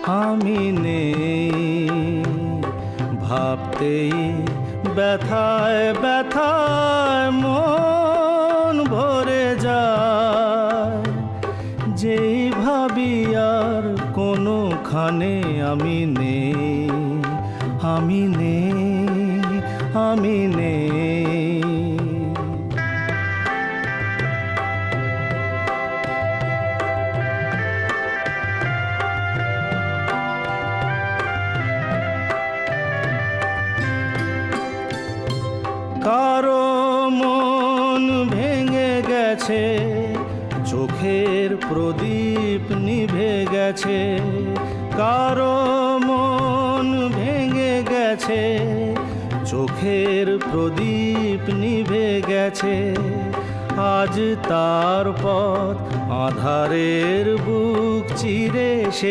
আমি নেই। ভাবতেই ব্যথায় ব্যথায় মন ভরে যায়। যেই ভাবি আর কোনোখানে আমি নেই, আমি নেই, আমি নেই। কারো মন ভেঙে গেছে, চোখের প্রদীপ নিভে গেছে। কারো মন ভেঙে গেছে, চোখের প্রদীপ নিভে গেছে। আজ তার পথ আঁধারের বুক চিরে সে